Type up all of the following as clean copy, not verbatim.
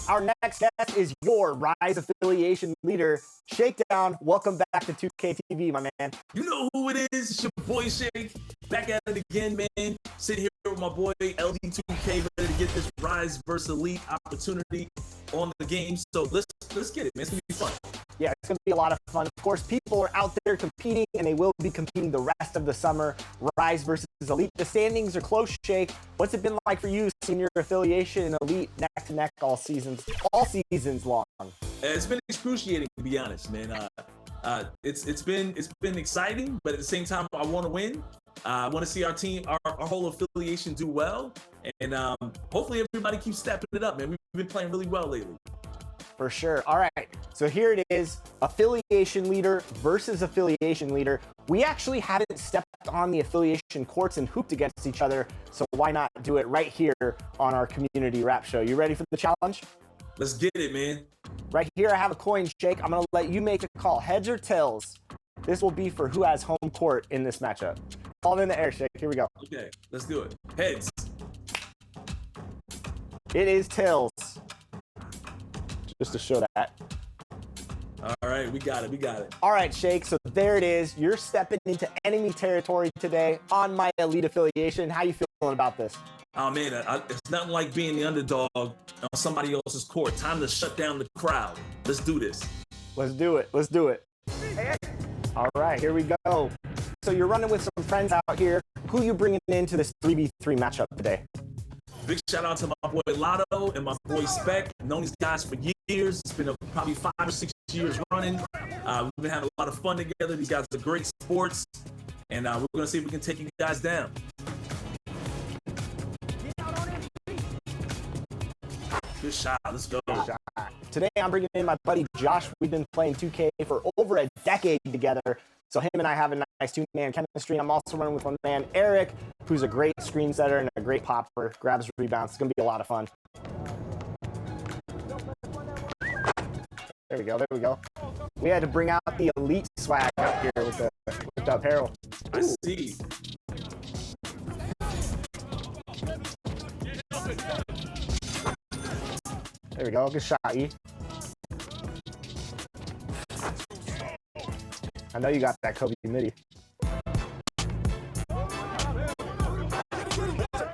Our next guest is your Rise affiliation leader, Shakedown. Welcome back to 2K TV, my man. You know who it is. It's your boy Shake. Back at it again, man. Sitting here with my boy LD2K, ready to get this Rise versus Elite opportunity on the game. So let's get it, man. It's gonna be fun. Yeah, it's going to be a lot of fun. Of course, people are out there competing, and they will be competing the rest of the summer. Rise versus Elite. The standings are close, Shake. What's it been like for you seeing your affiliation and Elite neck to neck all seasons long? It's been excruciating, to be honest, man. It's been exciting, but at the same time, I want to win. I want to see our team, our whole affiliation do well, and hopefully everybody keeps stepping it up, man. We've been playing really well lately. For sure. All right, so here it is, affiliation leader versus affiliation leader. We actually haven't stepped on the affiliation courts and hooped against each other, so why not do it right here on our community rap show? You ready for the challenge? Let's get it, man. Right here, I have a coin, Shake. I'm gonna let you make a call, heads or tails. This will be for who has home court in this matchup. Call it in the air, Shake. Here we go. Okay, let's do it. Heads. It is tails. Just to show that. All right, we got it. All right, Shake, so there it is. You're stepping into enemy territory today on my Elite affiliation. How you feeling about this? Oh, man, it's nothing like being the underdog on somebody else's court. Time to shut down the crowd. Let's do this. Let's do it. All right, here we go. So you're running with some friends out here. Who you bringing into this 3v3 matchup today? Big shout out to my boy Lotto and my boy Spec. Known these guys for years. It's been probably 5 or 6 years running. We've been having a lot of fun together. These guys are great sports, and we're gonna see if we can take you guys down. Good shot. Let's go. Today I'm bringing in my buddy Josh. We've been playing 2K for over a decade together. So him and I have a nice two-man chemistry. I'm also running with my man Eric, who's a great screen setter and a great popper, grabs rebounds. It's going to be a lot of fun. There we go. We had to bring out the Elite swag up here with the apparel. I see. There we go. Good shot, E. I know you got that Kobe midi.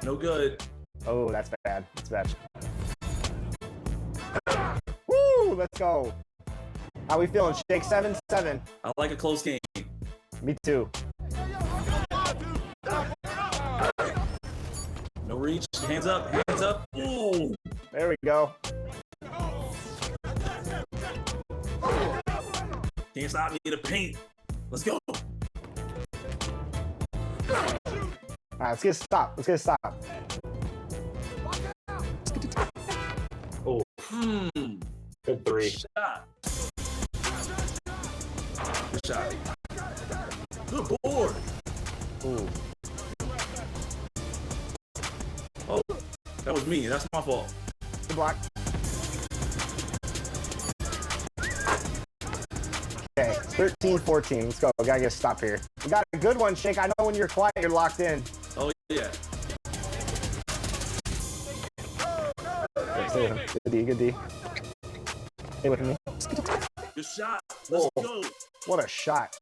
No good. Oh, that's bad. Woo! Let's go. How we feeling? Shake 7-7. I like a close game. Me too. No reach. Hands up. Ooh. There we go. Can't stop me in the paint. Let's go. All right, let's get a stop. Oh. Good three. Good shot. Good board. Ooh. Oh, that was me. That's my fault. Good block. Okay, 13-14. Let's go. We gotta get a stop here. We got a good one, Shake. I know when you're quiet, you're locked in. Oh, yeah. Good D. Stay with me. Good shot. Let's go. What a shot.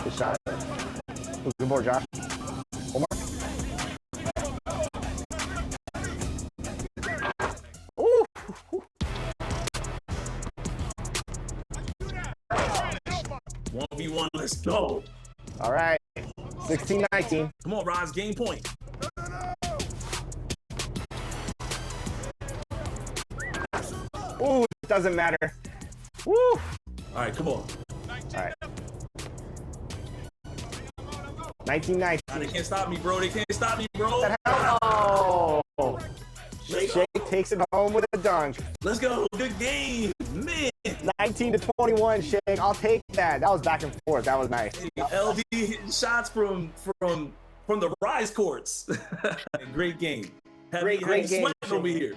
Good shot. Ooh, good board, Josh. One more. Ooh. 1v1, let's go. All right. 16-19. Come on, Rise, game point. Ooh, it doesn't matter. Woo. All right, come on. All right. 19-19. They can't stop me, bro. Oh. Shake takes it home with a dunk. Let's go. Good game. Man. 19-21, Shake. I'll take that. That was back and forth. That was nice. LD hitting shots from the Rise courts. Great game. Great game over here.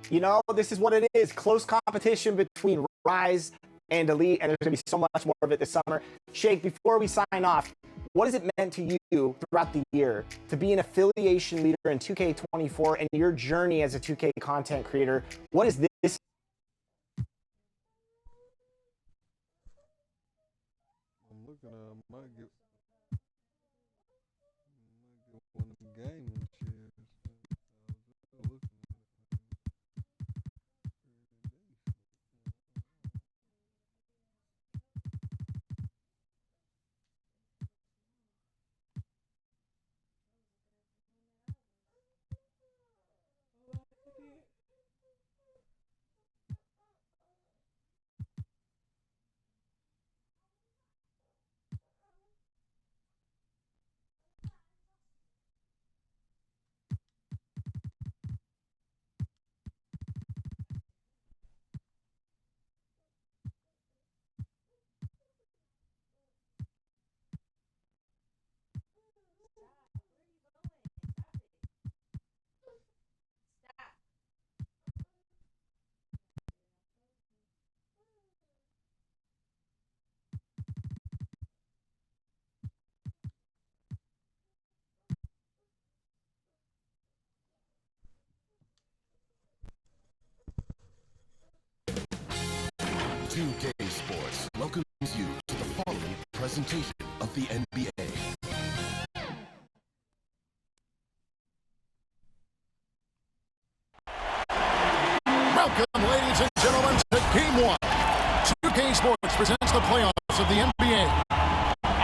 You know, this is what it is. Close competition between Rise and Elite, and there's going to be so much more of it this summer. Shake, before we sign off, what has it meant to you throughout the year to be an affiliation leader in 2K24 and your journey as a 2K content creator? What has this I'm looking at I might get one of them gaming chairs. I was looking at NBA2K Sports welcomes you to the following presentation of the NBA. Welcome, ladies and gentlemen, to Game 1. 2K Sports presents the playoffs of the NBA.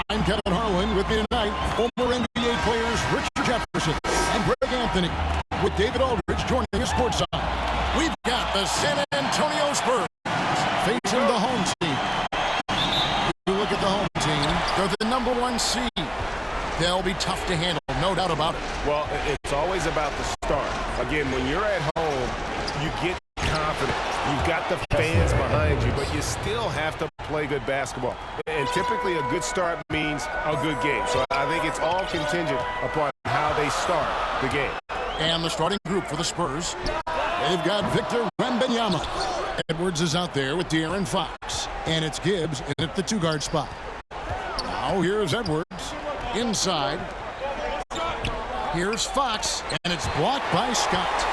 I'm Kevin Harlan. With me tonight, former NBA players Richard Jefferson and Greg Anthony, with David Aldridge joining us courtside. We've got the San Antonio Spurs facing the home team. You look at the home team, they're the #1 seed. They'll be tough to handle, no doubt about it. Well, it's always about the start. Again, when you're at home, you get confident. You've got the fans behind you, but you still have to play good basketball. And typically a good start means a good game. So I think it's all contingent upon how they start the game. And the starting group for the Spurs, they've got Victor Wembanyama. Edwards is out there with De'Aaron Fox. And it's Gibbs in at the 2-guard spot. Now here's Edwards. Inside. Here's Fox. And it's blocked by Scott.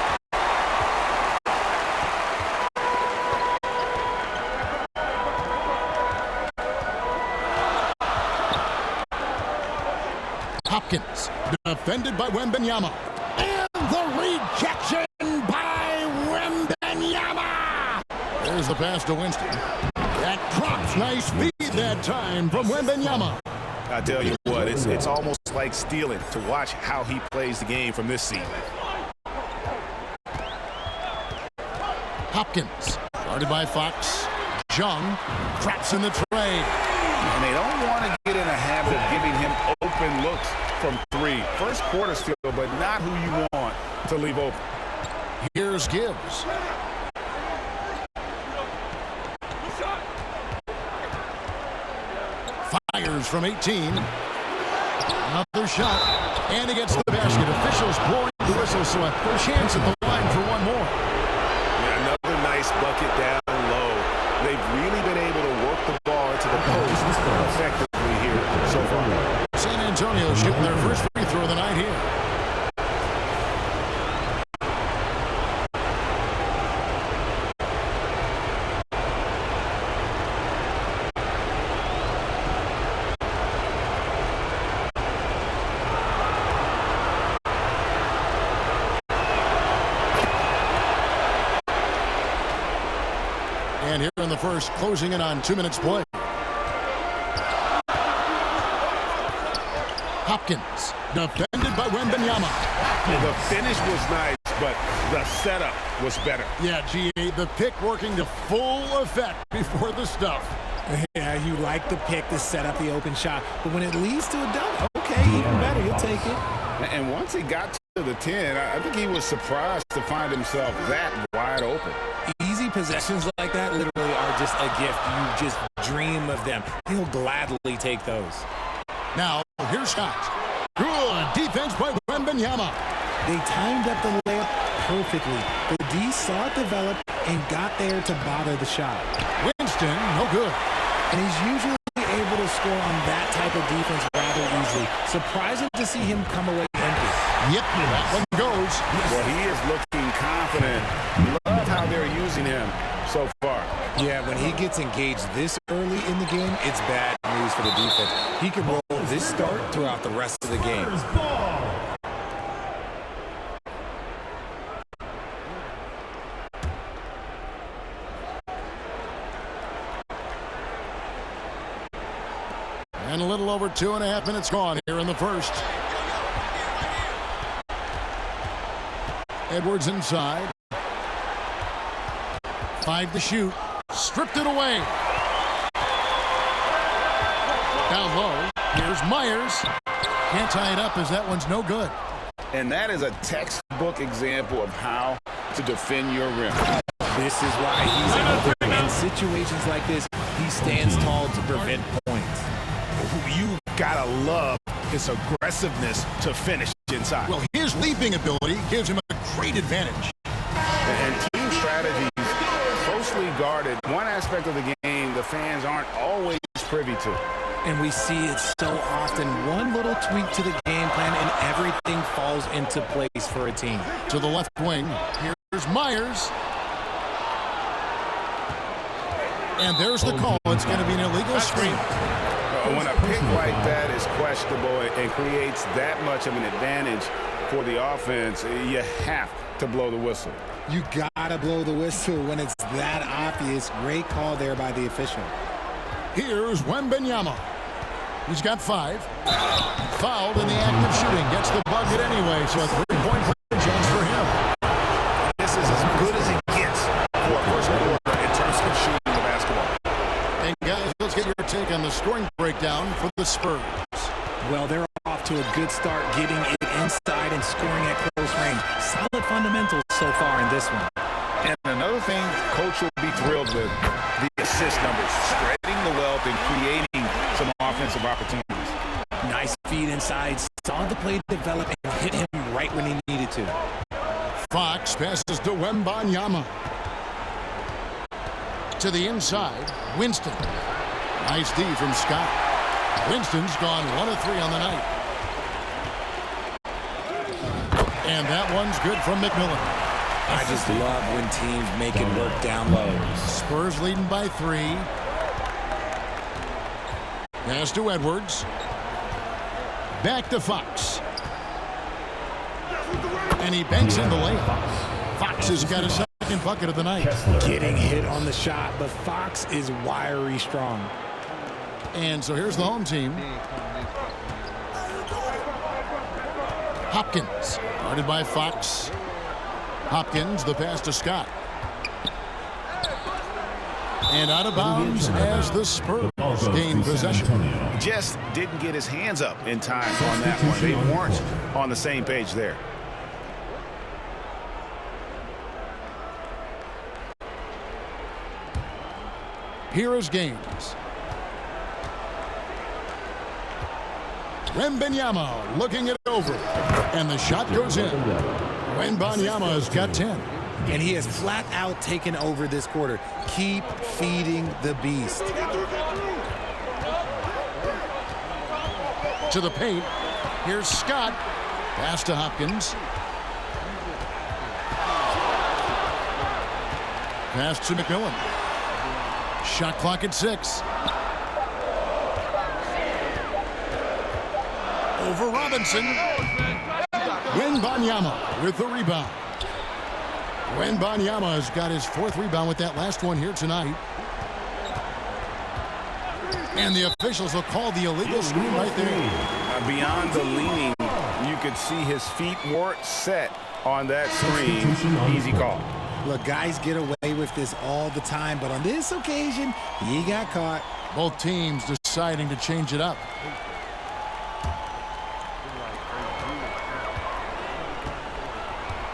Hopkins. Defended by Wembanyama. And the rejection by Wembanyama. There's the pass to Winston. That drops. Nice feed that time from Wembanyama. I tell you what, it's almost like stealing to watch how he plays the game from this seat. Hopkins. Guarded by Fox. Jung traps in the tray. And they don't want to get in a habit of giving him open looks from 3. First quarter still, but not who you want to leave open. Here's Gibbs. Fires from 18. Another shot. And he gets the basket. Officials blowing the whistle, so a chance at the line for one more. Yeah, another nice bucket down low. They've really been able to work the ball into the post effectively here so far. San Antonio shooting their first free throw of the night here. And here in the first, closing in on 2 minutes play. Hopkins, defended by Wembanyama. The finish was nice, but the setup was better. Yeah, G.A., the pick working to full effect before the stuff. Yeah, you like the pick to set up the open shot, but when it leads to a dunk, okay, even better, you'll take it. And once he got to the 10, I think he was surprised to find himself that wide open. Easy possessions like that literally are just a gift. You just dream of them. He'll gladly take those. Now, here's Scott. Good defense by Wembanyama. They timed up the layup perfectly. The D saw it develop and got there to bother the shot. Winston, no good. And he's usually able to score on that type of defense rather easily. Surprising to see him come away empty. Yep, that one goes. Well, he is looking confident. Love how they're using seen him so far. Yeah, when he gets engaged this early in the game, it's bad news for the defense. He can roll this start throughout the rest of the game. And a little over 2.5 minutes gone here in the first. Edwards inside. 5 to shoot. Stripped it away. Down low. Here's Myers. Can't tie it up as that one's no good. And that is a textbook example of how to defend your rim. This is why he's out there. In situations like this, he stands tall to prevent points. You gotta love his aggressiveness to finish inside. Well, his leaping ability gives him a great advantage. And team strategies closely guarded. One aspect of the game the fans aren't always privy to. And we see it so often. One little tweak to the game plan and everything falls into place for a team. To the left wing, here's Myers. And there's the call. It's going to be an illegal screen. When a pick like that is questionable and creates that much of an advantage for the offense, you have to blow the whistle. You gotta blow the whistle when it's that obvious. Great call there by the official. Here's Wembanyama. He's got 5. Fouled in the act of shooting. Gets the bucket anyway, so a 3-point chance for him. This is as good as it gets for a first quarter in terms of shooting the basketball. And guys, let's get your take on the scoring breakdown for the Spurs. Well, they're off to a good start, getting it inside and scoring at close range. Solid fundamentals so far in this one. And another thing Coach will be thrilled with, the assist numbers, spreading the wealth and creating some offensive opportunities. Nice feed inside, saw the play develop and hit him right when he needed to. Fox passes to Wembanyama. To the inside, Winston. Nice D from Scott. Winston's gone 1 of 3 on the night. And that one's good from McMillan. I just love when teams make it work down low. Spurs leading by 3. Pass to Edwards. Back to Fox. And he banks in the layup. Fox has got a second bucket of the night. Getting hit on the shot, but Fox is wiry strong. And so here's the home team. Hopkins, guarded by Fox. Hopkins, the pass to Scott. And out of bounds as the Spurs gain possession. Just didn't get his hands up in time on that one. They weren't on the same page there. Here is Gaines. Wembanyama looking it over. And the shot goes in. Wembanyama's got 10. And he has flat out taken over this quarter. Keep feeding the beast. To the paint. Here's Scott. Pass to Hopkins. Pass to McMillan. Shot clock at 6. Over Robinson. Wembanyama with the rebound. Wembanyama has got his 4th rebound with that last one here tonight. And the officials will call the illegal screen right there. Beyond the leaning, you could see his feet weren't set on that screen. Easy call. Look, guys get away with this all the time, but on this occasion, he got caught. Both teams deciding to change it up.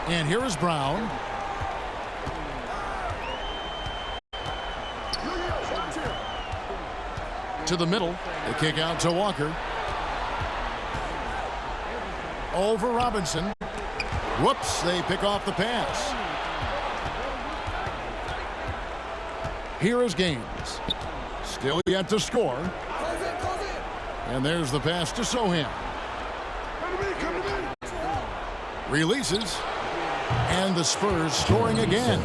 And here is Brown. To the middle. The kick out to Walker. Over Robinson. Whoops, they pick off the pass. Here is Gaines. Still yet to score. And there's the pass to Sohan. Releases. And the Spurs scoring again.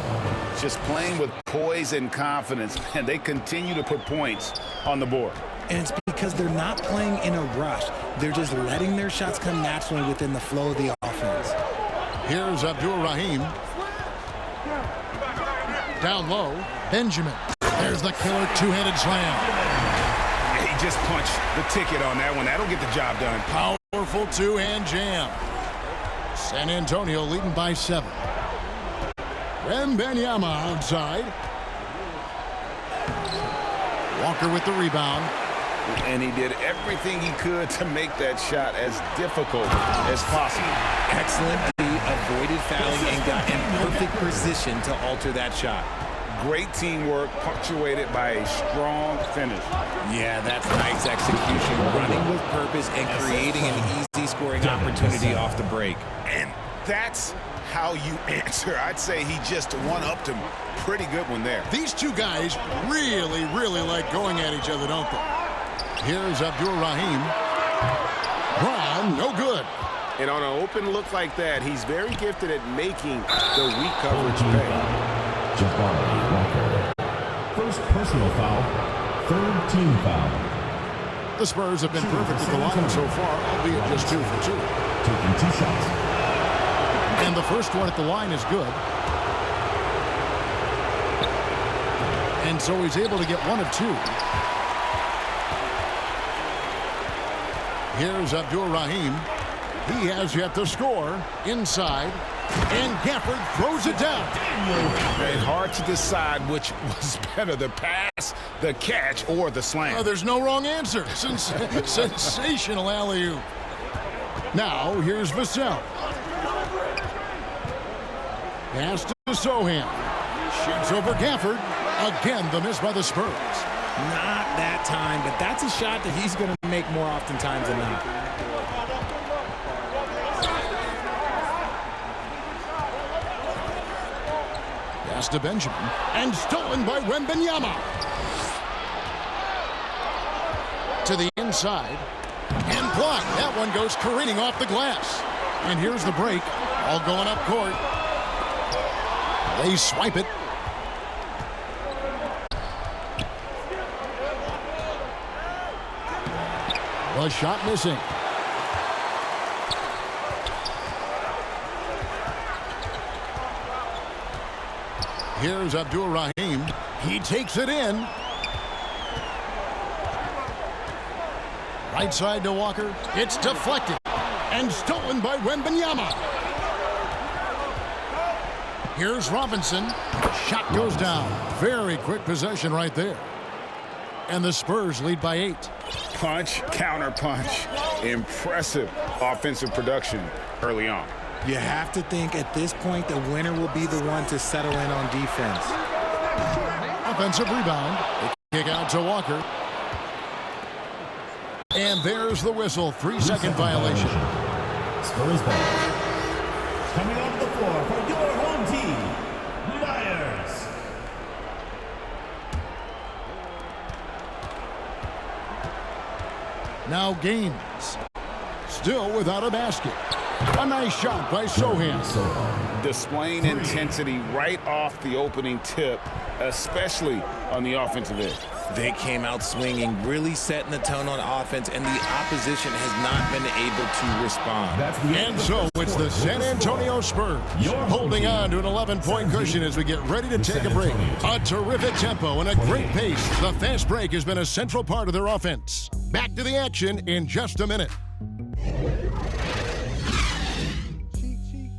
just playing with poise and confidence, and they continue to put points on the board. And it's because they're not playing in a rush. They're just letting their shots come naturally within the flow of the offense. Here's Abdul-Rahim. Down low, Benjamin. There's the killer two-handed slam. He just punched the ticket on that one. That'll get the job done. Powerful two-hand jam. San Antonio leading by 7. Wembanyama outside. Walker with the rebound. And he did everything he could to make that shot as difficult as possible. Excellent D, avoided fouling and got in perfect position to alter that shot. Great teamwork punctuated by a strong finish. Yeah, that's nice execution. Running with purpose and creating an easy scoring opportunity off the break. And that's how you answer. I'd say he just one-upped him. Pretty good one there. These two guys really, really like going at each other, don't they? Here's Abdul-Rahim. Brown, no good. And on an open look like that, he's very gifted at making the weak coverage pay. First personal foul, third team foul. The Spurs have been perfect at the line so far, albeit just 2 for 2. Taking 2 shots. And the first one at the line is good. And so he's able to get 1 of 2. Here's Abdul-Rahim. He has yet to score. Inside. And Gafford throws it down. It's hard to decide which was better, the pass, the catch, or the slam. There's no wrong answer. Sensational alley-oop. Now, here's Vassell. Pass to Sohan. Shoots over Gafford. Again, the miss by the Spurs. Not that time, but that's a shot that he's going to make more oftentimes than not. Pass to Benjamin. And stolen by Wembanyama. To the inside. And blocked. That one goes careening off the glass. And here's the break. All going up court. They swipe it. A shot missing. Here's Abdul-Rahim. He takes it in. Right side to Walker. It's deflected. And stolen by Wembanyama. Here's Robinson. Shot goes down. Very quick possession right there. And the Spurs lead by 8. Punch, counter punch. Impressive offensive production early on. You have to think at this point the winner will be the one to settle in on defense. Offensive rebound. Kick out to Walker. And there's the whistle. 3-second violation. Spurs ball. Coming onto the floor for your home team, Lions. Now Gaines. Still without a basket. A nice shot by Sohan. Displaying intensity right off the opening tip, especially on the offensive end. They came out swinging, really setting the tone on offense, and the opposition has not been able to respond. And so it's the San Antonio Spurs holding on to an 11-point cushion as we get ready to take a break. A terrific tempo and a great pace. The fast break has been a central part of their offense. Back to the action in just a minute. Cheek.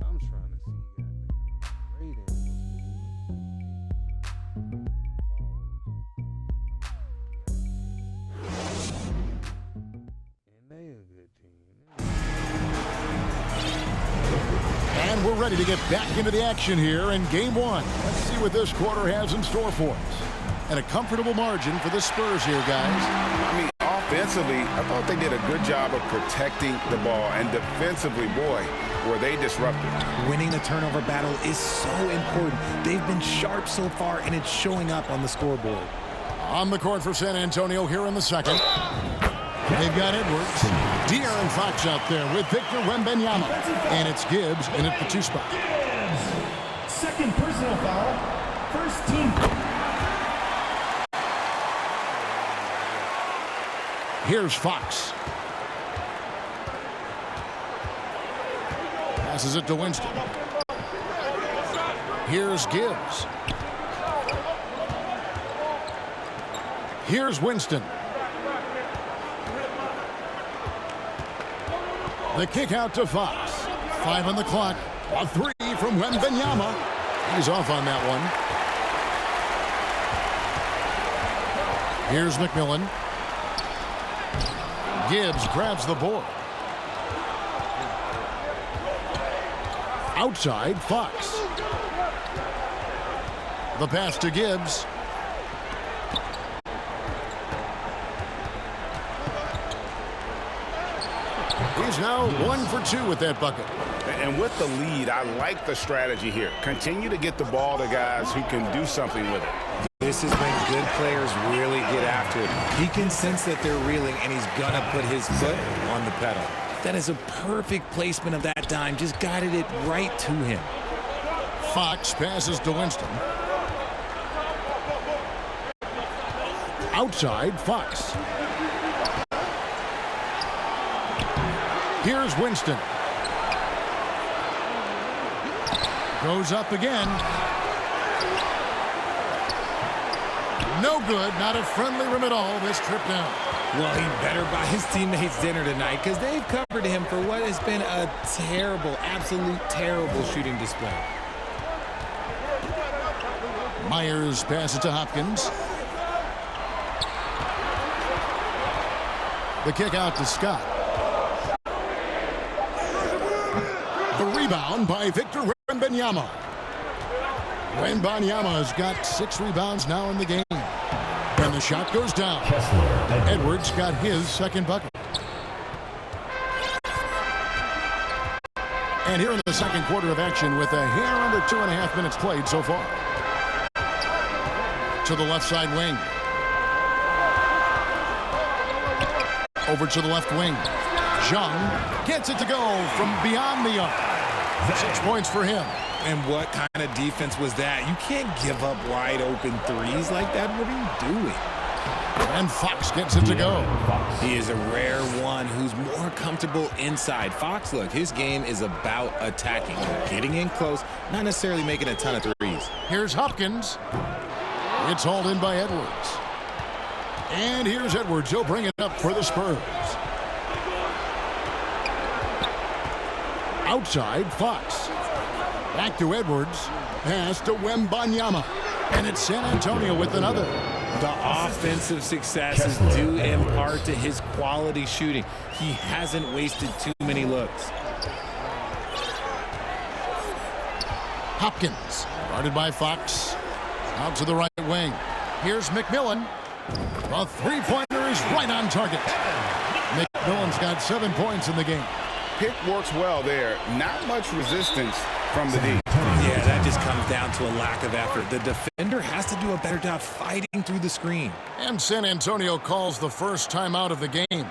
I'm trying to see ratings. And they a good team. And we're ready to get back into the action here in Game 1. Let's see what this quarter has in store for us. And a comfortable margin for the Spurs here, guys. I mean, offensively, I thought they did a good job of protecting the ball. And defensively, boy, were they disruptive. Winning the turnover battle is so important. They've been sharp so far, and it's showing up on the scoreboard. On the court for San Antonio here in the second. They've got Edwards. De'Aaron Fox out there with Victor Wembanyama. And it's Gibbs in at the 2 spot. Personal foul. First team. Here's Fox. Passes it to Winston. Here's Gibbs. Here's Winston. The kick out to Fox. 5 on the clock. A 3 from Wembanyama. He's off on that one. Here's McMillan. Gibbs grabs the board. Outside, Fox. The pass to Gibbs. He's now 1 for 2 with that bucket. And with the lead, I like the strategy here. Continue to get the ball to guys who can do something with it. This is when good players really get after it. He can sense that they're reeling, and he's going to put his foot on the pedal. That is a perfect placement of that dime. Just guided it right to him. Fox passes to Winston. Outside, Fox. Here's Winston. Goes up again. No good. Not a friendly rim at all this trip down. Well, he better buy his teammates dinner tonight because they've covered him for what has been a terrible, absolute terrible shooting display. Myers passes to Hopkins. The kick out to Scott. The rebound by Victor Wembanyama. Wembanyama's got 6 rebounds now in the game. And the shot goes down. Edwards got his second bucket. And here in the second quarter of action with a hair under 2.5 minutes played so far. To the left side wing. Over to the left wing. Jung gets it to go from beyond the arc. 6 points for him. And what kind of defense was that? You can't give up wide open threes like that. What are you doing? And Fox gets it to go. He is a rare one who's more comfortable inside. Fox, look, his game is about attacking, getting in close, not necessarily making a ton of threes. Here's Hopkins. It's hauled in by Edwards. And here's Edwards. He'll bring it up for the Spurs. Outside, Fox. Back to Edwards. Pass to Wembanyama. And it's San Antonio with another. The offensive success is due in part to his quality shooting. He hasn't wasted too many looks. Hopkins, guarded by Fox. Out to the right wing. Here's McMillan. The three-pointer is right on target. McMillan's got 7 points in the game. Pick works well there. Not much resistance from the D. Yeah, that just comes down to a lack of effort. The defender has to do a better job fighting through the screen. And San Antonio calls the first timeout of the game.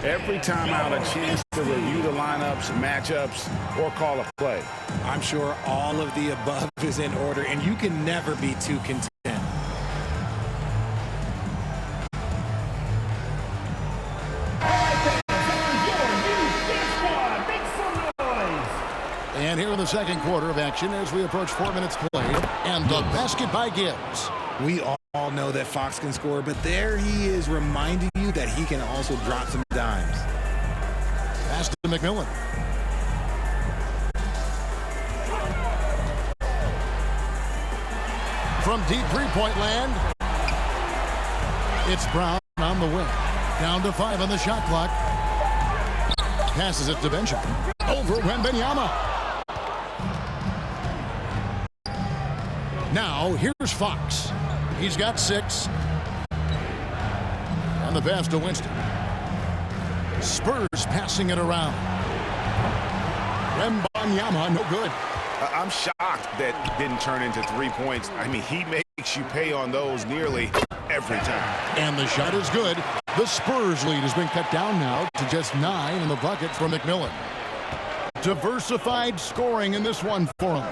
Every timeout, a chance to review the lineups, matchups, or call a play. I'm sure all of the above is in order, and you can never be too content. And here in the second quarter of action as we approach 4 minutes played. And the basket by Gibbs. We all know that Fox can score, but there he is reminding you that he can also drop some dimes. Pass to McMillan. From deep three-point land, it's Brown on the wing. Down to 5 on the shot clock. Passes it to Benjamin. Over Wembanyama. Now, here's Fox. He's got 6. And the pass to Winston. Spurs passing it around. Wembanyama, no good. I'm shocked that didn't turn into 3 points. I mean, he makes you pay on those nearly every time. And the shot is good. The Spurs lead has been cut down now to just 9 in the bucket for McMillan. Diversified scoring in this one for him.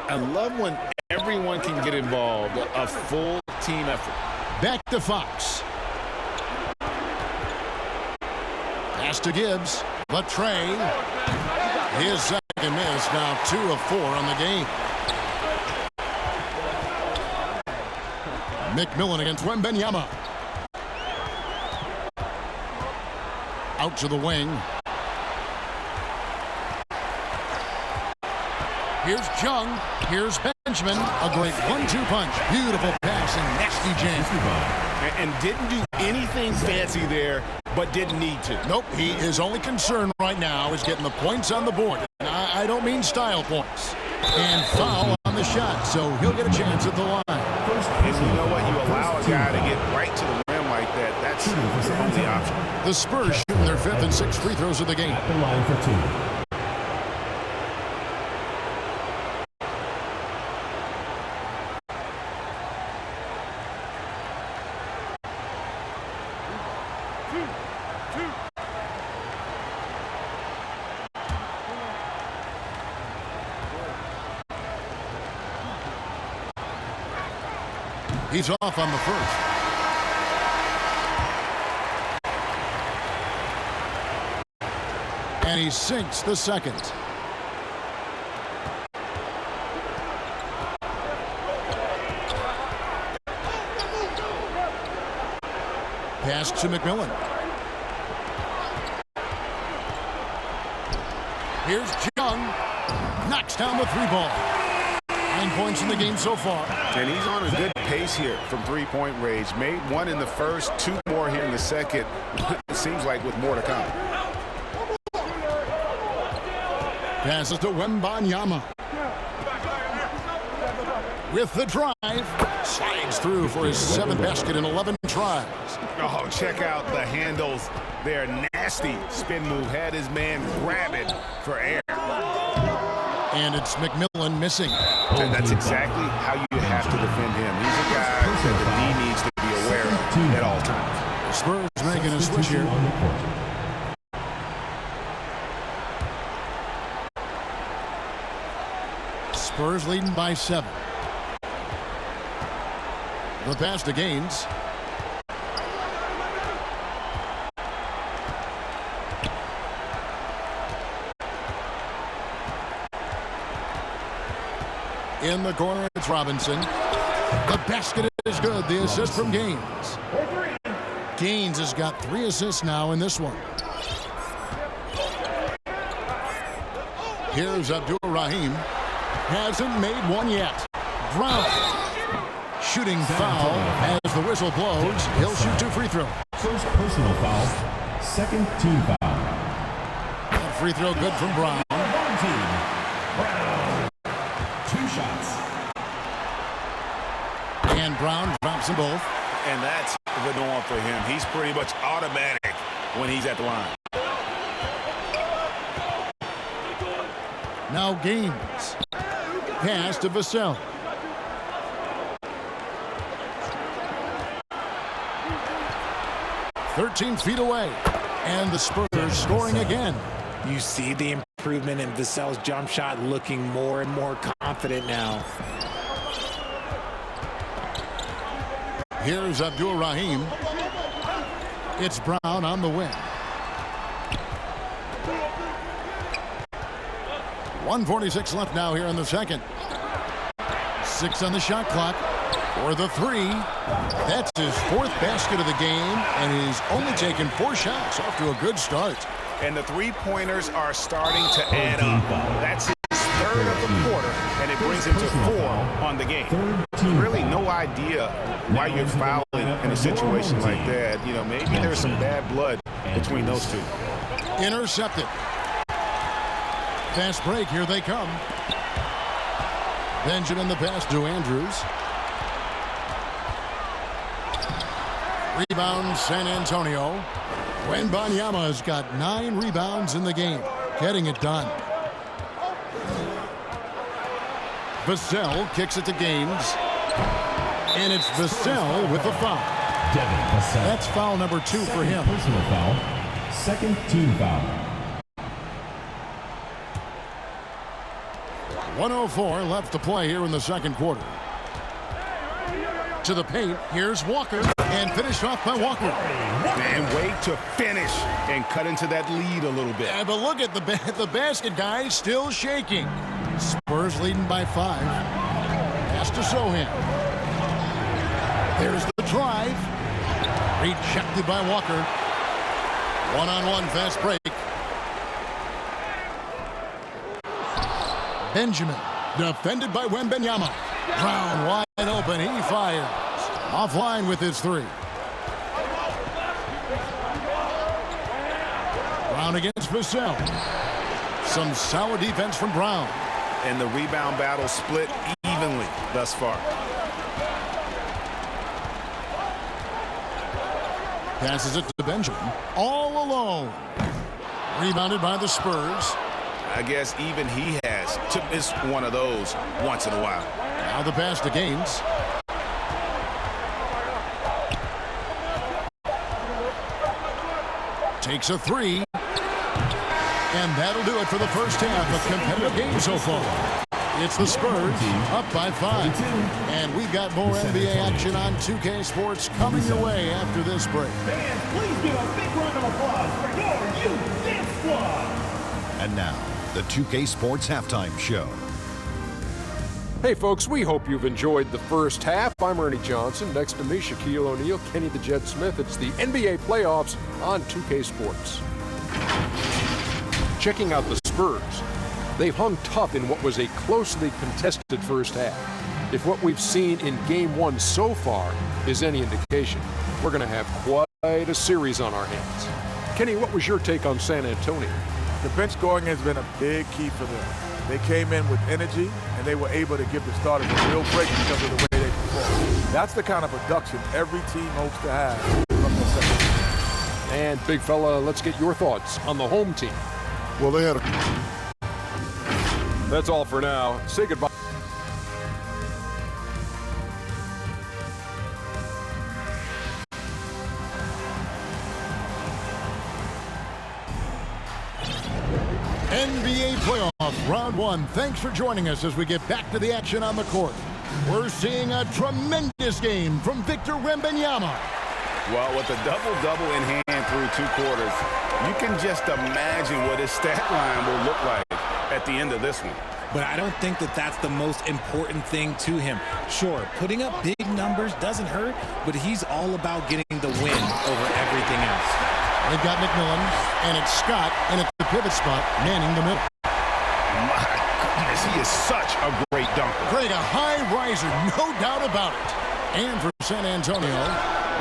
I love when everyone can get involved, a full team effort. Back to Fox. Pass to Gibbs. Latrey. His second miss. Now 2 of 4 on the game. McMillan against Wembanyama. Out to the wing. Here's Jung. Here's Benjamin. A great 1-2 punch. Beautiful pass and nasty jam. And didn't do anything fancy there, but didn't need to. Nope. His only concern right now is getting the points on the board. I don't mean style points. And foul on the shot, so he'll get a chance at the line. And you know what? You allow a guy to get right to the rim like that. That's your only option. The Spurs shooting their 5th and 6th free throws of the game. At the line for 2. He's off on the first. And he sinks the second. Pass to McMillan. Here's Jung. Knocks down the 3-ball. 9 points in the game so far. And he's on a good pace here from three-point range. Made 1 in the first, 2 more here in the second. It seems like with more to come. Passes to Wembanyama. With the drive. Slides through for his 7th basket in 11 tries. Oh, check out the handles. They're nasty. Spin move. Had his man grab it for air. And it's McMillan missing. And that's exactly how you have to defend him. He's a guy that the D needs to be aware of at all times. The Spurs making a switch here. Spurs leading by 7. The pass to Gaines. In the corner, it's Robinson. The basket is good. The assist from Gaines. Gaines has got 3 assists now in this one. Here's Abdul-Rahim. Hasn't made one yet. Brown. Shooting foul as the whistle blows. He'll shoot 2 free throws. First personal foul. Second team foul. That free throw good from Brown. Team. Brown. 2 shots. And Brown drops them both. And that's the norm for him. He's pretty much automatic when he's at the line. Now Gaines. Pass to Vassell. "13 feet away." And the Spurs scoring again. You see the improvement in Vassell's jump shot, looking more and more confident now. Here's Abdul-Rahim. It's Brown on the wing. 1:46 left now here in the second. 6 on the shot clock for the 3. That's his 4th basket of the game, and he's only taken 4 shots. Off to a good start. And the 3-pointers are starting to add up. That's his 3rd of the quarter, and it brings him to 4 on the game. Really no idea why you're fouling in a situation like that. You know, maybe there's some bad blood between those two. Intercepted. Fast break, here they come. Benjamin the pass to Andrews. Rebound San Antonio. Wembanyama has got 9 rebounds in the game. Getting it done. Vassell kicks it to Gaines. And it's Vassell with the foul. That's foul number 2 for him. Personal foul. Second team foul. 1:04 left to play here in the second quarter. To the paint, here's Walker, and finished off by Walker. And wait to finish and cut into that lead a little bit. Yeah, but look at the basket, guys, still shaking. Spurs leading by 5. Pass to Sohan. There's the drive. Rejected by Walker. One-on-one fast break. Benjamin, defended by Wembanyama. Brown wide open, he fires. Offline with his 3. Brown against Vassell. Some solid defense from Brown. And the rebound battle split evenly thus far. Passes it to Benjamin. All alone. Rebounded by the Spurs. I guess even he has to miss one of those once in a while. Now the pass to Gaines. Takes a 3. And that'll do it for the first half of competitive game so far. It's the Spurs up by 5. And we've got more NBA action on 2K Sports coming your way after this break. Fans, please give a big round of applause for your youth dance squad. And now, the 2K Sports Halftime Show. Hey folks, we hope you've enjoyed the first half. I'm Ernie Johnson. Next to me, Shaquille O'Neal, Kenny the Jet Smith. It's the NBA playoffs on 2K Sports. Checking out the Spurs. They've hung tough in what was a closely contested first half. If what we've seen in Game 1 so far is any indication, we're going to have quite a series on our hands. Kenny, what was your take on San Antonio? The bench scoring has been a big key for them. They came in with energy, and they were able to give the starters a real break because of the way they performed. That's the kind of production every team hopes to have from their second team. And big fella, let's get your thoughts on the home team. Well, they had a... That's all for now. Say goodbye. NBA playoff round 1. Thanks for joining us as we get back to the action on the court. We're seeing a tremendous game from Victor Wembanyama. Well, with a double-double in hand through 2 quarters, you can just imagine what his stat line will look like at the end of this one. But I don't think that that's the most important thing to him. Sure, putting up big numbers doesn't hurt, but he's all about getting the win over everything else. They've got McMillan, and it's Scott, and at the pivot spot, manning the middle. My goodness, he is such a great dunker. Greg, a high riser, no doubt about it. And for San Antonio,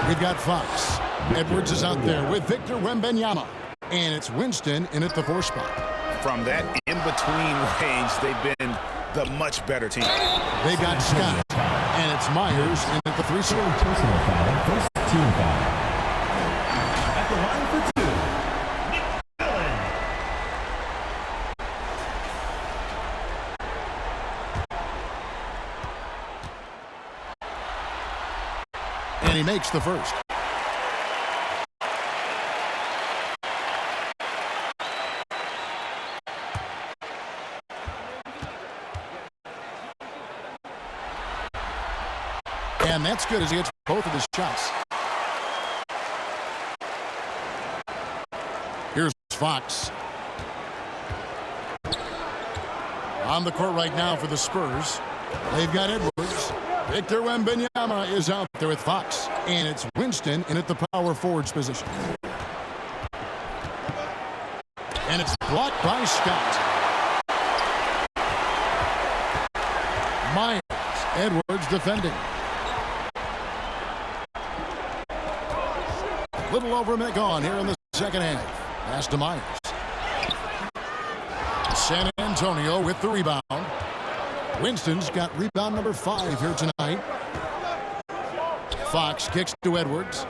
we've got Fox. Edwards is out there with Victor Wembanyama. And it's Winston in at the 4 spot. From that in-between range, they've been the much better team. They've got Scott, and it's Myers in at the 3 spot. Personal foul, first team foul. At the line for 2, McMillan. And he makes the first. And that's good as he hits both of his shots. Here's Fox. On the court right now for the Spurs. They've got Edwards. Victor Wembanyama is out there with Fox. And it's Winston in at the power forwards position. And it's blocked by Scott. Myers. Edwards defending. Little over a minute gone here in the second half. Pass to Myers. San Antonio with the rebound. Winston's got rebound number 5 here tonight. Fox kicks to Edwards.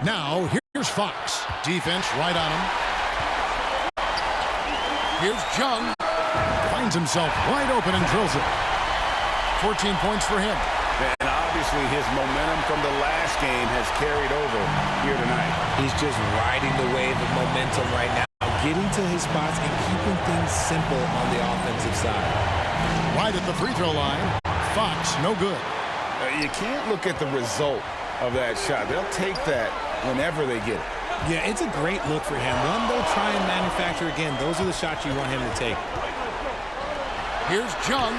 Now, here's Fox. Defense right on him. Here's Jung. Finds himself wide open and drills it. 14 points for him. And obviously his momentum from the last game has carried over here tonight. He's just riding the wave of momentum right now, getting to his spots and keeping things simple on the offensive side. Wide at the free throw line. Fox, no good. You can't look at the result of that shot. They'll take that whenever they get it. Yeah, it's a great look for him. One they'll try and manufacture again. Those are the shots you want him to take. Here's Jung.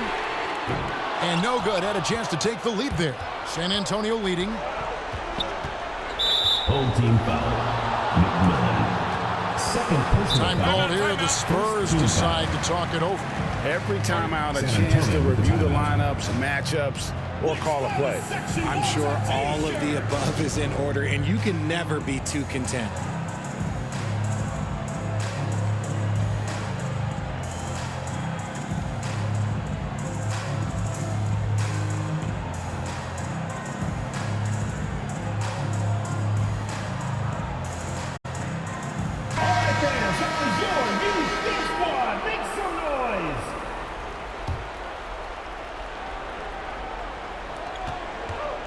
And no good. Had a chance to take the lead there. San Antonio leading. Home team foul. McMillan. Second personal Time called here. The Spurs decide to talk it over. Every time out, a chance to review the lineups, matchups, or call a play. I'm sure all of the above is in order, and you can never be too content.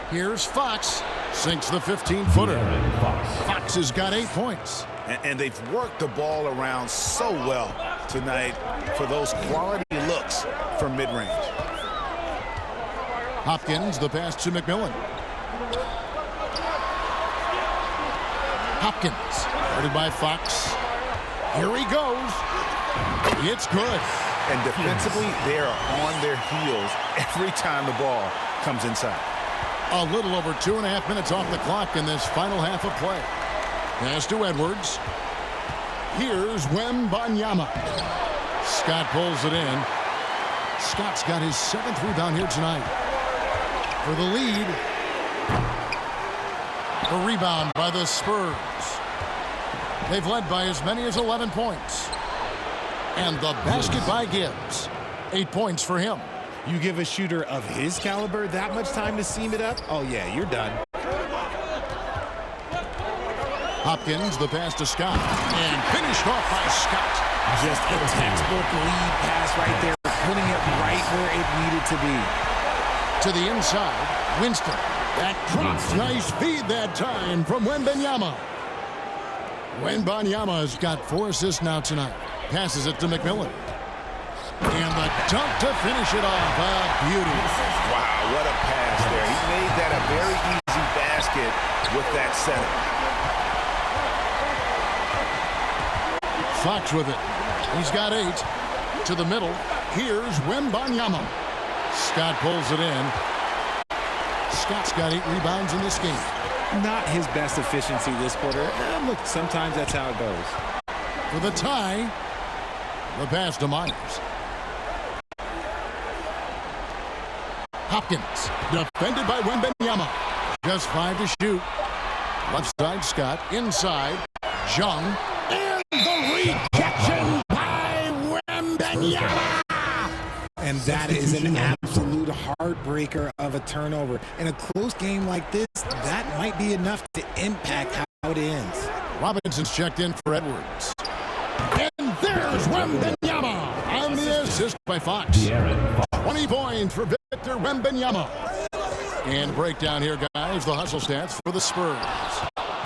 Here's Fox. Sinks the 15-footer. Fox has got 8 points. And they've worked the ball around so well tonight for those quality looks from mid-range. Hopkins, the pass to McMillan. Hopkins, guarded by Fox. Here he goes. It's good. And defensively, they are on their heels every time the ball comes inside. A little over 2.5 minutes off the clock in this final half of play. Pass to Edwards. Here's Wembanyama. Scott pulls it in. Scott's got his 7th rebound here tonight. For the lead. The rebound by the Spurs. They've led by as many as 11 points. And the basket by Gibbs. 8 points for him. You give a shooter of his caliber that much time to seam it up? Oh, yeah, you're done. Hopkins, the pass to Scott. And finished off by Scott. Just a textbook lead pass right there, putting it right where it needed to be. To the inside, Winston. That drop. Nice feed that time from Wembanyama. Wembanyama has got 4 assists now tonight. Passes it to McMillan. And the dunk to finish it off. A beauty. Wow, what a pass there. He made that a very easy basket with that setup. Fox with it. He's got 8. To the middle. Here's Wembanyama. Scott pulls it in. Scott's got 8 rebounds in this game. Not his best efficiency this quarter. Look, sometimes that's how it goes. For the tie, the pass to Myers. Hopkins, defended by Wembanyama. Just 5 to shoot. Left side, Scott. Inside, Jung. And the rejection by Wembanyama. And that is an absolute heartbreaker of a turnover. In a close game like this, that might be enough to impact how it ends. Robinson's checked in for Edwards. And there's Wembanyama on the assist by Fox. 20 points for Victor Wembanyama. And breakdown here, guys, the hustle stats for the Spurs.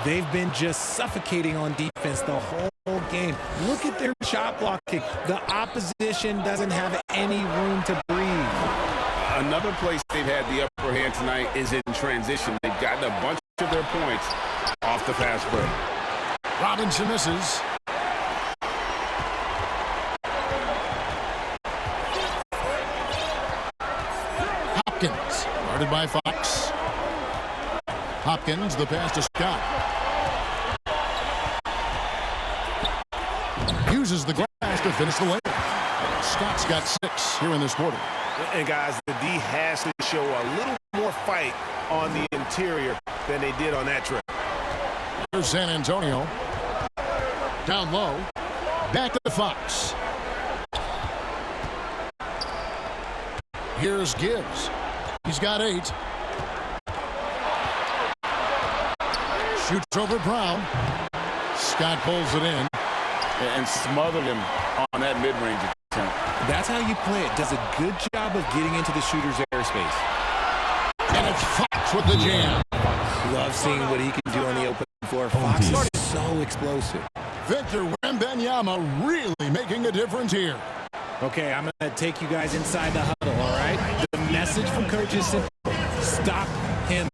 They've been just suffocating on defense the whole game. Look at their shot blocking. The opposition doesn't have any room to breathe. Another place they've had the upper hand tonight is in transition. They've gotten a bunch of their points off the fast break. Robinson misses. Hopkins, guarded by Fox. Hopkins, the pass to Scott. Uses the glass to finish the way. Scott's got 6 here in this quarter. And guys, the D has to show a little more fight on the interior than they did on that trip. Here's San Antonio. Down low. Back to Fox. Here's Gibbs. He's got 8. Shoots over Brown. Scott pulls it in. And smothered him on that mid-range attempt. That's how you play it. Does a good job of getting into the shooter's airspace. And it's Fox with the jam. Love seeing what he can do on the open floor. Fox is so explosive. Victor Wembanyama really making a difference here. Okay, I'm going to take you guys inside the huddle, all right? The message from coach is simple. Stop him.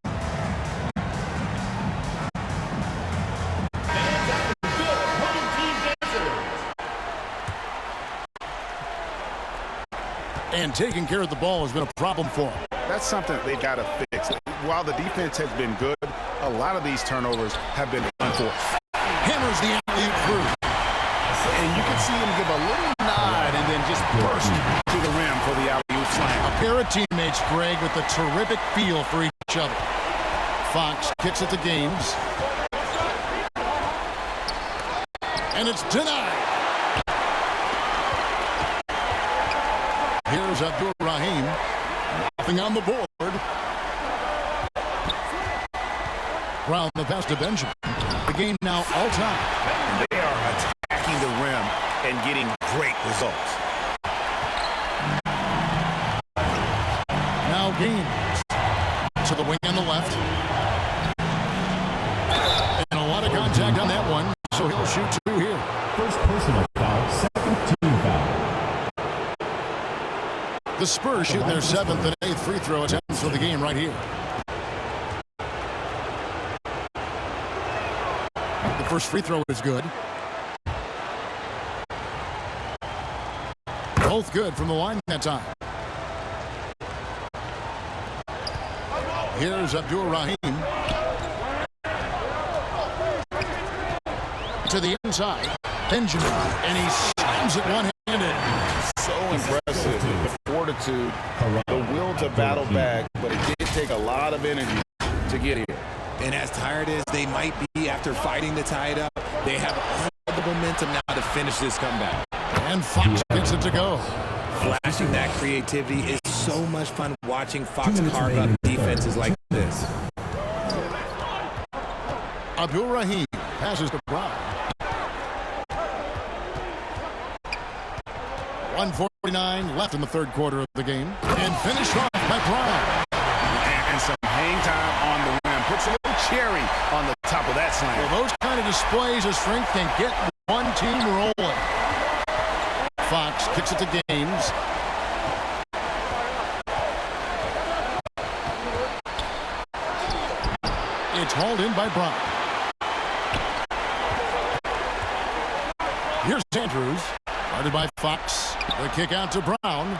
And taking care of the ball has been a problem for him. That's something they got to fix. While the defense has been good, a lot of these turnovers have been unforced. Hammers the alley-oop through. And you can see him give a little nod and then just burst to the rim for the alley-oop slam. A pair of teammates, Greg, with a terrific feel for each other. Fox kicks it to Gaines. And it's denied. Here's Abdur-Rahim. Nothing on the board. Brown the pass to Benjamin. The game now all-time. They are attacking the rim and getting great results. Now Gaines to the wing on the left. And a lot of contact on that one, so he'll shoot two here. First personal foul, second team foul. The Spurs shooting their 7th and 8th free throw attempts for the game right here. The first free throw is good. Both good from the line that time. Here's Abdur-Rahim. To the inside. Benjamin. And he slams it one-handed. So impressive. The fortitude, the will to battle back, but it did take a lot of energy to get here. And as tired as they might be after fighting to tie it up, they have all the momentum now to finish this comeback. And Fox gets it to go. Flashing that creativity is so much fun watching Fox carve up defenses like this. Abdur-Rahim passes to Brown. 1:49 left in the third quarter of the game. And finished off by Brown. And some hang time on the rim. Puts a little cherry on the top of that slam. Well, those kind of displays of strength can get one team rolling. Fox kicks it to Gaines. It's hauled in by Brown. Here's Andrews. Guarded by Fox. The kick out to Brown.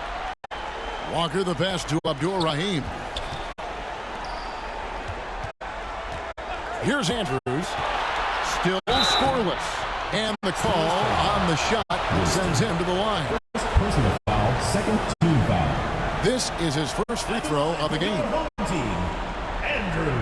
Walker the pass to Abdur-Rahim. Here's Andrews. Still scoreless. And the call on the shot sends him to the line. First personal foul, second team foul. This is his first free throw of the game. Home team, Andrews.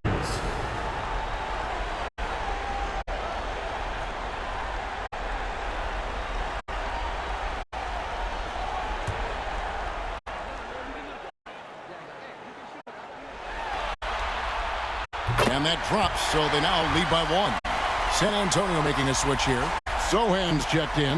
And that drops, so they now lead by one. San Antonio making a switch here. Sohan's checked in.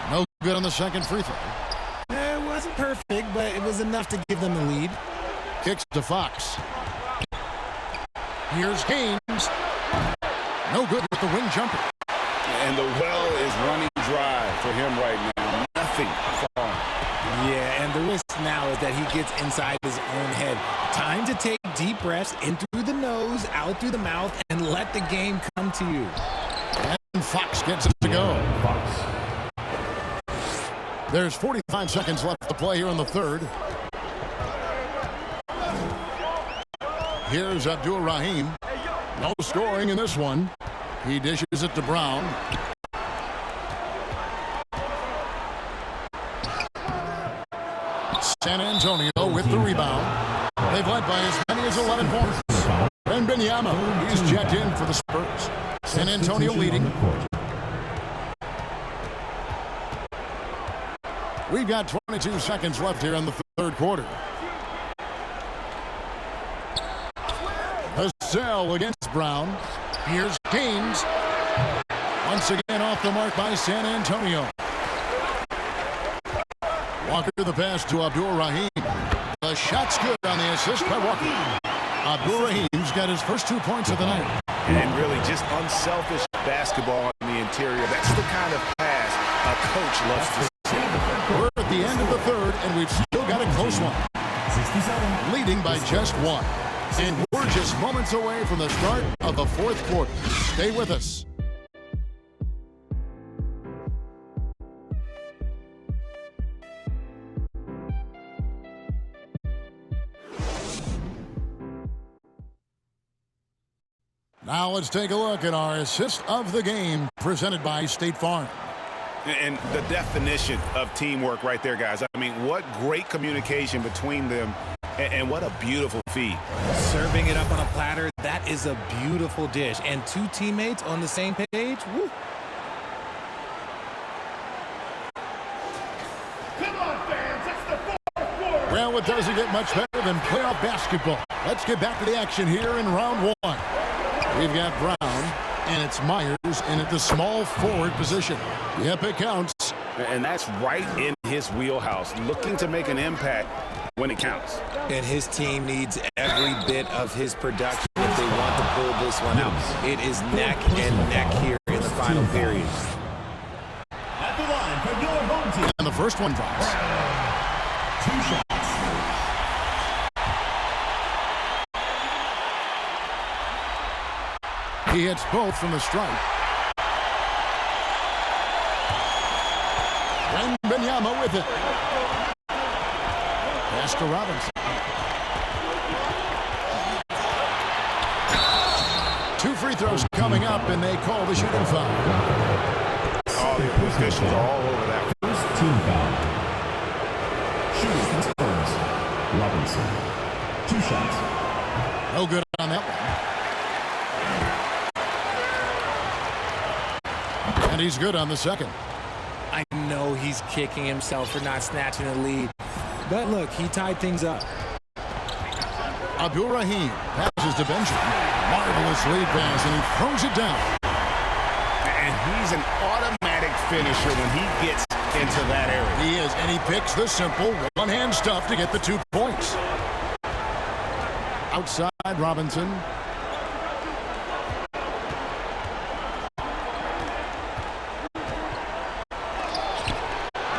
No good on the second free throw. It wasn't perfect, but it was enough to give them the lead. Kicks to Fox. Here's Gaines. No good with the wing jumper. And the well is running dry for him right now. Nothing falling. Yeah, and the risk now is that he gets inside his own head. Time to take deep breaths in through the nose, out through the mouth, and let the game come to you. And Fox gets it to go. There's 45 seconds left to play here in the third. Here's Abdur-Rahim. No scoring in this one. He dishes it to Brown. San Antonio with the rebound. They've led by as many as 11 points. Wembanyama, he's checked in for the Spurs. San Antonio leading. We've got 22 seconds left here in the third quarter. Hassell against Brown. Here's Gaines. Once again off the mark by San Antonio. Walker the pass to Abdul-Rahim. The shot's good on the assist by Walker. Abdul-Rahim's got his first 2 points of the night. And really just unselfish basketball in the interior. That's the kind of pass a coach loves to see. We're at the end of the third, and we've still got a close one. 67. Leading by just one. And we're just moments away from the start of the fourth quarter. Stay with us. Now let's take a look at our assist of the game presented by State Farm. And the definition of teamwork right there, guys. I mean, what great communication between them, and what a beautiful feed. Serving it up on a platter, that is a beautiful dish. And two teammates on the same page, woo. Come on, fans. It's the fourth quarter. Well, it doesn't get much better than playoff basketball. Let's get back to the action here in round one. We've got Brown, and it's Myers in at the small forward position. Yep, it counts. And that's right in his wheelhouse, looking to make an impact when it counts. And his team needs every bit of his production if they want to pull this one out. It is neck and neck here in the final period. At the line for your home team. And the first one drops. 2 shots. He hits both from the stripe. Wembanyama with it. Pass to Robinson. 2 free throws coming up, and they call the shooting foul. Oh, the officials are all over that. First team foul. Shooting for the Spurs. Robinson. 2 shots. No good on that one. And he's good on the second. I know he's kicking himself for not snatching the lead. But look, he tied things up. Abdul-Rahim passes to Benjamin. Marvelous lead pass, and he throws it down. And he's an automatic finisher when he gets into that area. He is, and he picks the simple one-hand stuff to get the 2 points. Outside Robinson.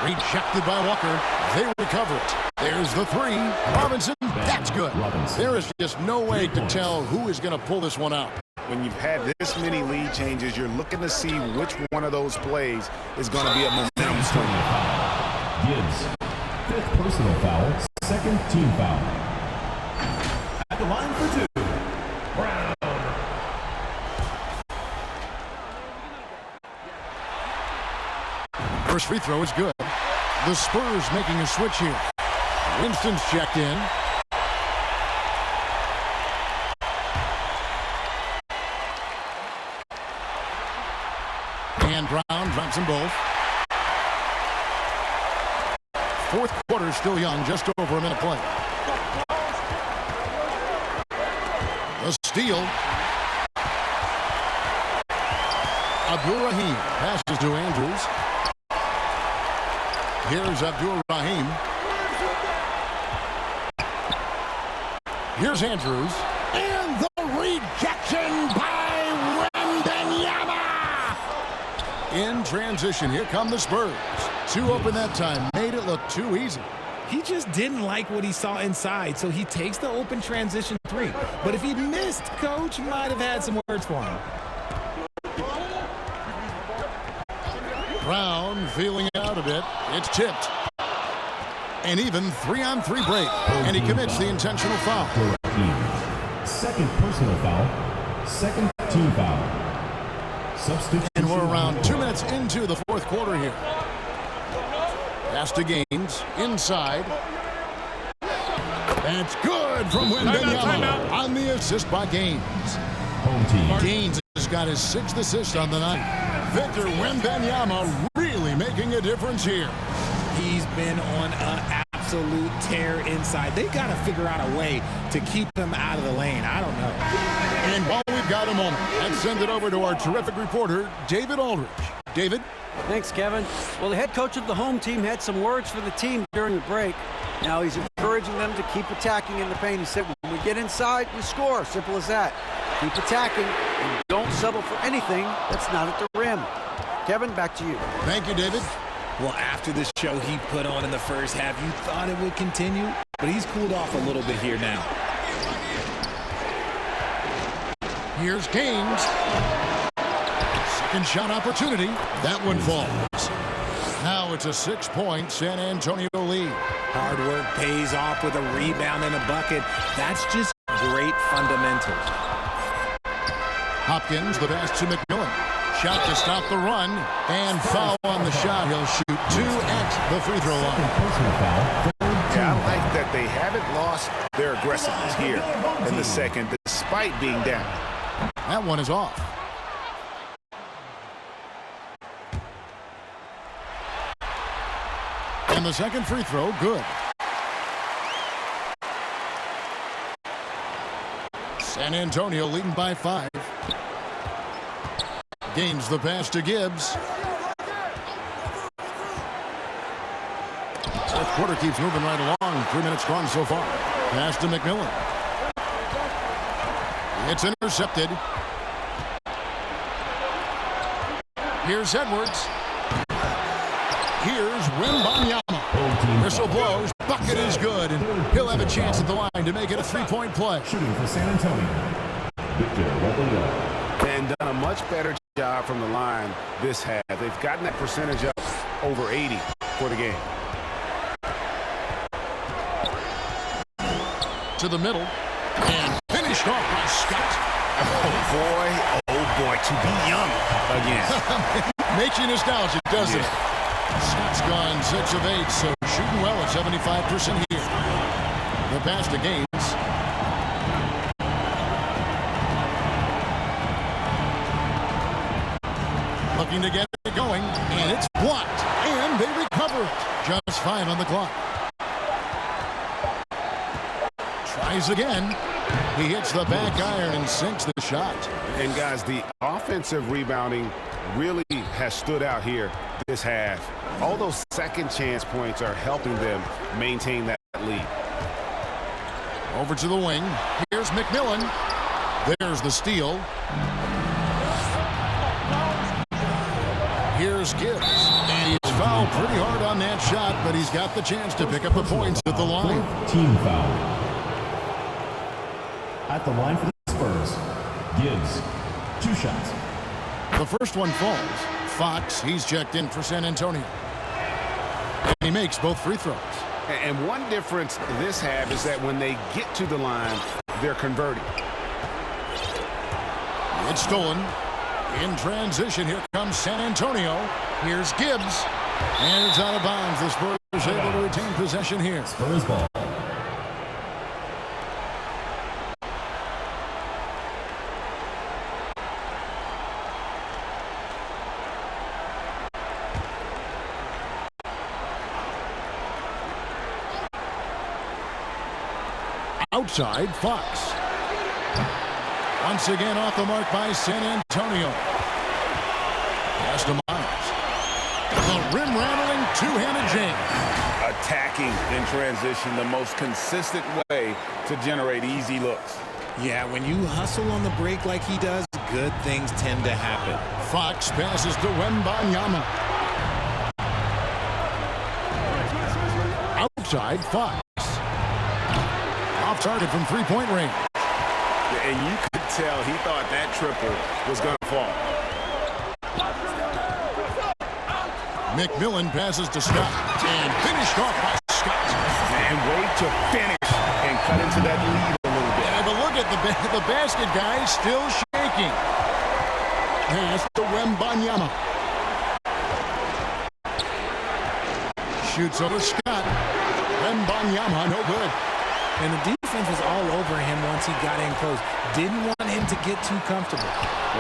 Rejected by Walker. They recover it. There's the 3. Robinson, that's good. There is just no way to tell who is going to pull this one out. When you've had this many lead changes, you're looking to see which one of those plays is going to be a momentum swing. Gibbs. 5th personal foul. 2nd team foul. At the line for 2. Brown. First free throw is good. The Spurs making a switch here. Winston's checked in. And Brown drops them both. Fourth quarter still young, just over a minute play. The steal. Abdul-Rahim passes to Andrews. Here's Abdul-Rahim. Here's Andrews. And the rejection by Wembanyama. In transition, here come the Spurs. 2 open that time. Made it look too easy. He just didn't like what he saw inside, so he takes the open transition 3. But if he'd missed, Coach might have had some words for him. Brown feeling out a bit. It's tipped. And even 3-on-3 break. And he commits the intentional foul. 2nd personal foul. 2nd team foul. Substitution. And we're around 2 minutes into the fourth quarter here. Pass to Gaines. Inside. That's good from Wembanyama on the assist by Gaines. Home team. Gaines has got his 6th assist on the night. Victor Wembanyama really making a difference here. He's been on an absolute tear inside. They've got to figure out a way to keep him out of the lane. I don't know. And while we've got out a moment. Let's send it over to our terrific reporter, David Aldridge. David? Thanks, Kevin. Well, the head coach of the home team had some words for the team during the break. Now he's encouraging them to keep attacking in the paint. He said, when we get inside, we score. Simple as that. Keep attacking and don't settle for anything that's not at the rim. Kevin, back to you. Thank you, David. Well, after the show he put on in the first half, you thought it would continue, but he's cooled off a little bit here now. Here's Gaines. Second shot opportunity. That one falls. Now it's a 6-point San Antonio lead. Hard work pays off with a rebound and a bucket. That's just great fundamentals. Hopkins, the pass to McMillan. Shot to stop the run, and foul on the shot. He'll shoot 2 at the free throw line. Yeah, I like that they haven't lost their aggressiveness here in the second, despite being down. That one is off. And the second free throw, good. San Antonio leading by 5. Gains the pass to Gibbs. Fourth quarter keeps moving right along. 3 minutes gone so far. Pass to McMillan. It's intercepted. Here's Edwards. Here's Wembanyama. Whistle blows. Bucket is good. And he'll have a chance at the line to make it a 3-point play. Shooting for San Antonio, Victor Wembanyama. And done a much better job from the line this half. They've gotten that percentage up over 80 for the game. To the middle. And finished off by Scott. Oh boy, to be young again. Makes you nostalgic, doesn't it? Scott's gone 6 of 8, so shooting well at 75% here. The pass to Gaines. Looking to get it going, and it's blocked, and they recover. Just 5 on the clock. Tries again. He hits the back iron and sinks the shot. And guys, the offensive rebounding really has stood out here this half. All those second chance points are helping them maintain that lead. Over to the wing. Here's McMillan. There's the steal. Here's Gibbs. And he's fouled pretty hard on that shot, but he's got the chance to pick up the points at the line. Team foul. At the line for the Spurs, Gibbs, 2 shots. The first one falls. Fox, he's checked in for San Antonio. And he makes both free throws. And one difference this half is that when they get to the line, they're converting. It's stolen. In transition, here comes San Antonio. Here's Gibbs. And it's out of bounds. The Spurs able to retain possession here. Spurs ball. Outside, Fox. Once again off the mark by San Antonio. Pass to Miles. The rim-rattling two-handed jam. Attacking in transition, the most consistent way to generate easy looks. Yeah, when you hustle on the break like he does, good things tend to happen. Fox passes to Wembanyama. Outside, Fox. Off target from three-point range. And you could tell he thought that triple was going to fall. McMillan passes to Scott. And finished off by Scott. And wait to finish and cut into that lead a little bit. Yeah, but look at the basket guy still shaking. Pass to Wembanyama. Shoots over Scott. Wembanyama, no good. And the defense was all over him once he got in close. Didn't want him to get too comfortable.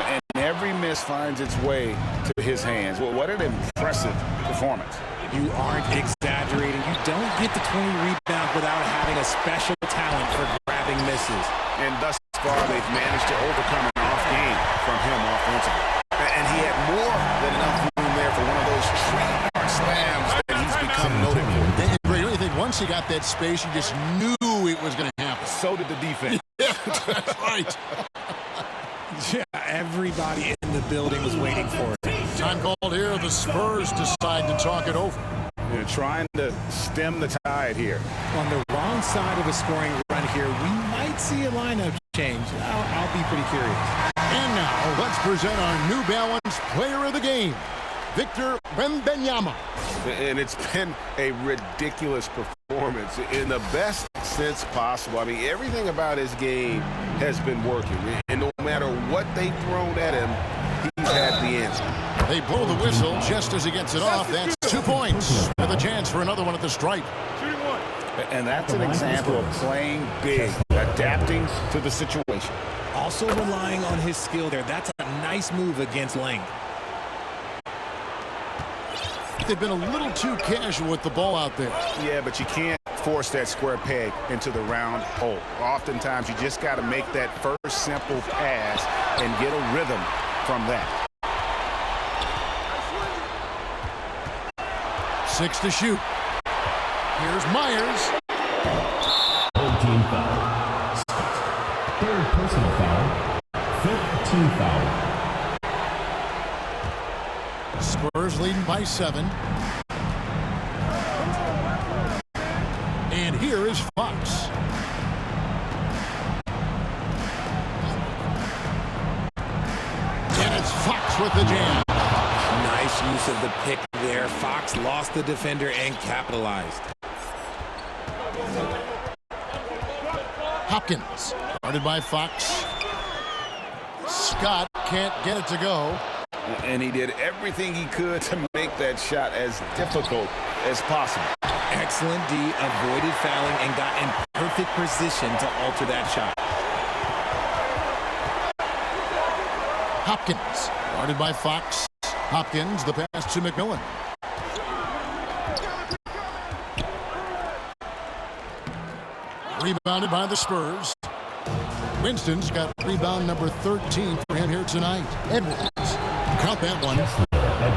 And every miss finds its way to his hands. Well, what an impressive performance. You aren't exaggerating. You don't get the 20 rebounds without having a special talent for grabbing misses. And thus far, they've managed to overcome an off from him offensively. And he had more than enough room there for one of those trademark slams that he's become noted for. And Ray, I think once he got that space, you just knew it was going to happen. So did the defense. Yeah, that's right. Yeah, everybody in the building was waiting for it. Time called here. The Spurs decide to talk it over. You're trying to stem the tide here. On the wrong side of a scoring run here, we might see a lineup change. I'll be pretty curious. And now, let's present our New Balance Player of the Game, Victor Wembanyama. And it's been a ridiculous performance in the best sense possible. I mean, everything about his game has been working. And no matter what they've thrown at him, he's had the answer. They blow the whistle just as he gets it off. That's 2 points with a chance for another one at the stripe. And that's an example of playing big, adapting to the situation. Also relying on his skill there. That's a nice move against length. They've been a little too casual with the ball out there. Yeah, but you can't force that square peg into the round hole. Oftentimes, you just got to make that first simple pass and get a rhythm from that. 6 to shoot. Here's Myers. Third team foul. Third personal foul. Fifth team foul. Spurs leading by 7. And here is Fox. And it's Fox with the jam. Nice use of the pick there. Fox lost the defender and capitalized. Hopkins, guarded by Fox. Scott can't get it to go. And he did everything he could to make that shot as difficult as possible. Excellent D, avoided fouling and got in perfect position to alter that shot. Hopkins, guarded by Fox. Hopkins, the pass to McMillan. Rebounded by the Spurs. Winston's got rebound number 13 for him here tonight. Edwards caught that one.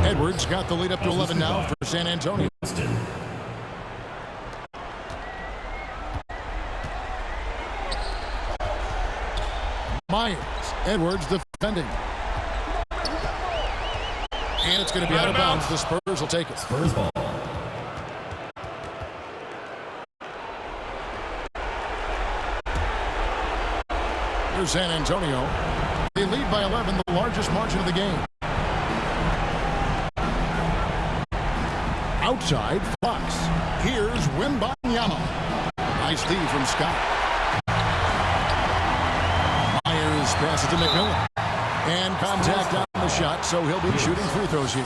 Edwards got the lead up to 11 now for San Antonio. Myers, Edwards defending. And it's going to be out of bounds. The Spurs will take it. Spurs ball. Here's San Antonio. They lead by 11, the largest margin of the game. Outside, Fox. Here's Wembanyama. Nice lead from Scott. Myers passes to McMillan. And contact on the shot, so he'll be shooting free throws here.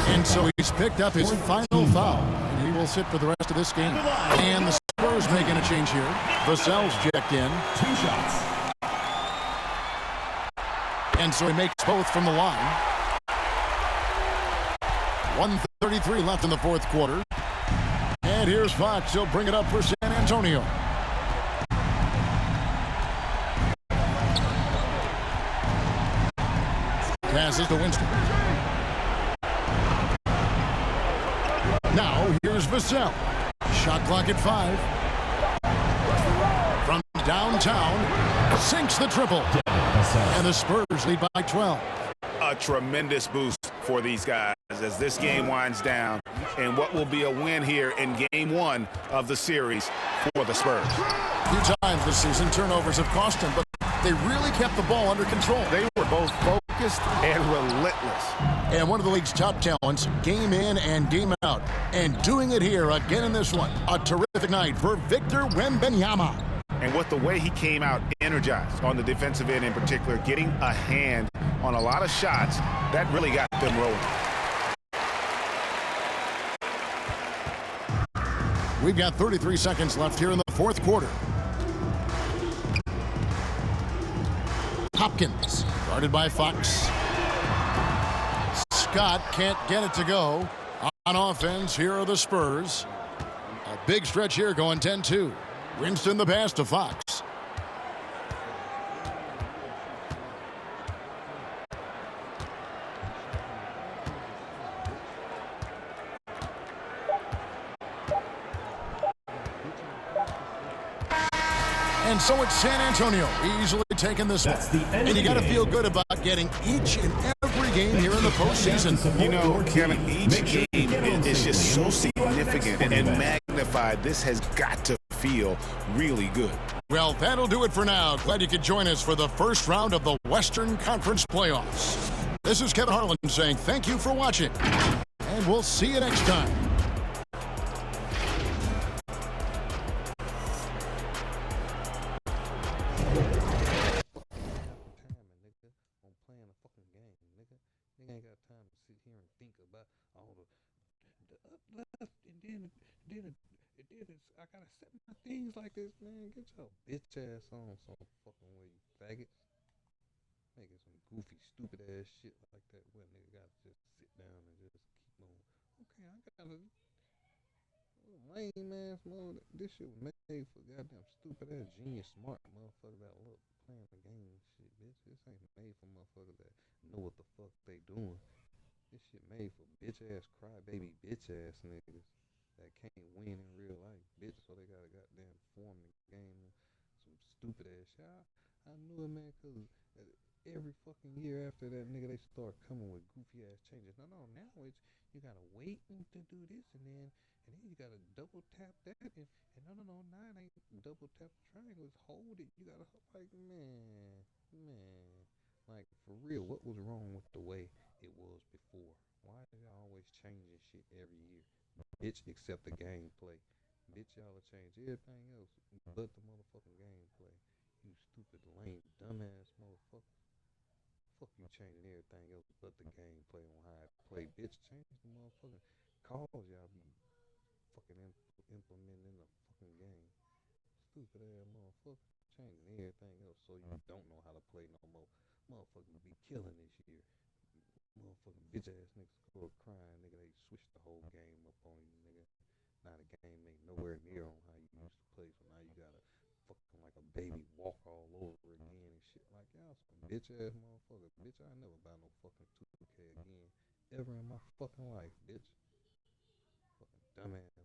And so he's picked up his final foul. And he will sit for the rest of this game. And the Spurs making a change here. Vassell's checked in. 2 shots. And so he makes both from the line. 1:33 left in the fourth quarter. And here's Fox. He'll bring it up for San Antonio. Passes to Winston. Now here's Vassell. Shot clock at 5. From downtown, sinks the triple. And the Spurs lead by 12. A tremendous boost for these guys as this game winds down and what will be a win here in game 1 of the series for the Spurs. A few times this season, turnovers have cost them, but they really kept the ball under control. They were both focused and relentless. And one of the league's top talents, game in and game out. And doing it here again in this one. A terrific night for Victor Wembanyama. And with the way he came out energized on the defensive end in particular, getting a hand on a lot of shots, that really got them rolling. We've got 33 seconds left here in the fourth quarter. Hopkins, guarded by Fox. Scott can't get it to go. On offense, here are the Spurs. A big stretch here going 10-2. Winston the pass to Fox. And so it's San Antonio easily taking this one. And you got to feel good about getting each and every game here in the postseason. You know, Kevin, each game is just so significant and magnified. This has got to feel really good. Well, that'll do it for now. Glad you could join us for the first round of the Western Conference Playoffs. This is Kevin Harlan saying thank you for watching, and we'll see you next time. Nigga ain't got time to sit here and think about all the uplift and then I gotta set my things like this, man. Get your bitch ass on some fucking way, you faggots. Making some goofy, stupid ass shit like that. Well, nigga gotta just sit down and just keep on. Okay, I gotta lame ass mode. This shit was made for goddamn stupid ass genius smart motherfucker that look playing the game and shit, bitch. This ain't made for motherfuckers that know what the fuck they doing. This shit made for bitch ass crybaby bitch ass niggas that can't win in real life, bitch. So they gotta goddamn form the game some stupid ass shit. I knew it, man, cause every fucking year after that nigga they start coming with goofy ass changes. No, now it's you gotta wait to do this and then you gotta double tap that and no, now it ain't double tap the triangle, it's hold it. You gotta like man. Like for real, what was wrong with the way it was before? Why are y'all always changing shit every year? Bitch, except the gameplay. Bitch, y'all will change everything else but the motherfucking gameplay. You stupid, lame, dumbass motherfucker. Fuck you changing everything else but the gameplay on how I play. Bitch, change the motherfucking calls y'all be fucking implementing in the fucking game. Stupid ass motherfucker. Changing everything else so you don't know how to play no more. Motherfuckers be killing this year. Motherfucking bitch ass niggas go crying, nigga. They switched the whole game up on you, nigga. Now the game ain't nowhere near on how you used to play, so now you gotta fucking like a baby walk all over again and shit. Like y'all some bitch ass motherfuckers. Bitch, I never buy no fucking 2K again ever in my fucking life, bitch. Fucking dumbass.